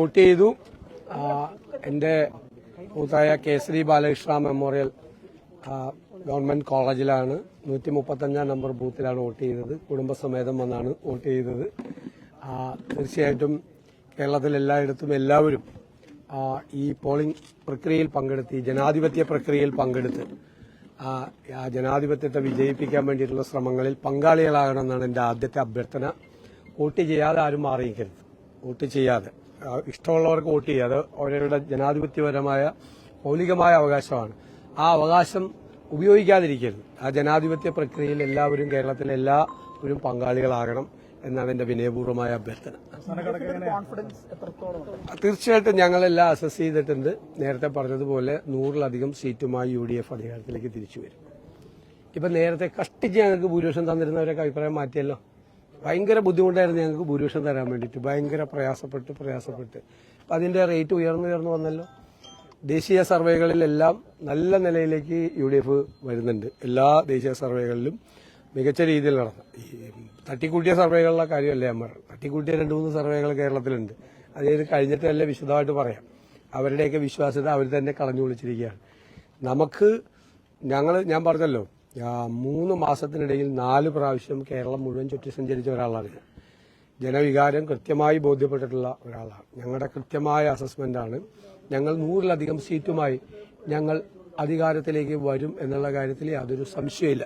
Vote ചെയ്തു. എന്റെ മൂത്തായ Kesari Balakrishna memorial government കോളേജിലാണ് 135 നമ്പർ ബൂത്തിലാണ് വോട്ട് ചെയ്തത്. കുടുംബസമേതം വന്നാണ് വോട്ട് ചെയ്തത്. തീർച്ചയായിട്ടും കേരളത്തിൽ എല്ലായിടത്തും എല്ലാവരും ഈ പോളിംഗ് പ്രക്രിയയിൽ പങ്കെടുത്ത്, ഈ ജനാധിപത്യ പ്രക്രിയയിൽ പങ്കെടുത്ത് ആ ജനാധിപത്യത്തെ വിജയിപ്പിക്കാൻ വേണ്ടിയിട്ടുള്ള ശ്രമങ്ങളിൽ പങ്കാളികളാകണമെന്നാണ് എന്റെ ആദ്യത്തെ അഭ്യർത്ഥന. വോട്ട് ചെയ്യാതെ ആരും മാറിയിരിക്കരുത്. വോട്ട് ചെയ്യാതെ ഇഷ്ടമുള്ളവർക്ക് വോട്ട് ചെയ്യുക. അത് അവരുടെ ജനാധിപത്യപരമായ മൌലികമായ അവകാശമാണ്. ആ അവകാശം ഉപയോഗിക്കാതിരിക്കരുത്. ആ ജനാധിപത്യ പ്രക്രിയയിൽ എല്ലാവരും, കേരളത്തിലെ എല്ലാവരും പങ്കാളികളാകണം എന്നാണ് എന്റെ വിനയപൂർവ്വമായ അഭ്യർത്ഥന. തീർച്ചയായിട്ടും ഞങ്ങളെല്ലാം അസസ് ചെയ്തിട്ടുണ്ട്. നേരത്തെ പറഞ്ഞതുപോലെ 100-ലധികം സീറ്റുമായി UDF അധികാരത്തിലേക്ക് തിരിച്ചു വരും. ഇപ്പൊ നേരത്തെ കഷ്ടിച്ച് ഞങ്ങൾക്ക് ഭൂരിപക്ഷം തന്നിരുന്നവരൊക്കെ അഭിപ്രായം മാറ്റിയല്ലോ. ഭയങ്കര ബുദ്ധിമുട്ടായിരുന്നു ഞങ്ങൾക്ക് ഭൂരിപക്ഷം തരാൻ വേണ്ടിയിട്ട്. ഭയങ്കര പ്രയാസപ്പെട്ട് അപ്പൊ അതിന്റെ റേറ്റ് ഉയർന്നു വന്നല്ലോ. ദേശീയ സർവേകളിലെല്ലാം നല്ല നിലയിലേക്ക് UDF വരുന്നുണ്ട്. എല്ലാ ദേശീയ സർവേകളിലും മികച്ച രീതിയിൽ നടന്നു. ഈ തട്ടിക്കൂട്ടിയ സർവേകളുടെ കാര്യമല്ല ഞാൻ പറഞ്ഞു. തട്ടിക്കൂട്ടിയ 2-3 സർവേകൾ കേരളത്തിലുണ്ട്. അതായത് കഴിഞ്ഞിട്ടല്ലേ വിശദമായിട്ട് പറയാം. അവരുടെയൊക്കെ വിശ്വാസ്യത അവർ തന്നെ കളഞ്ഞു വിളിച്ചിരിക്കുകയാണ്. ഞാൻ പറഞ്ഞല്ലോ, 3 മാസത്തിനിടയിൽ 4 പ്രാവശ്യം കേരളം മുഴുവൻ ചുറ്റി സഞ്ചരിച്ച ഒരാളാണ് ഞാൻ. ജനവികാരം കൃത്യമായി ബോധ്യപ്പെട്ടിട്ടുള്ള ഒരാളാണ്. ഞങ്ങളുടെ കൃത്യമായ അസസ്മെന്റാണ്. ഞങ്ങൾ 100-ലധികം സീറ്റുമായി ഞങ്ങൾ അധികാരത്തിലേക്ക് വരും എന്നുള്ള കാര്യത്തിൽ യാതൊരു സംശയമില്ല.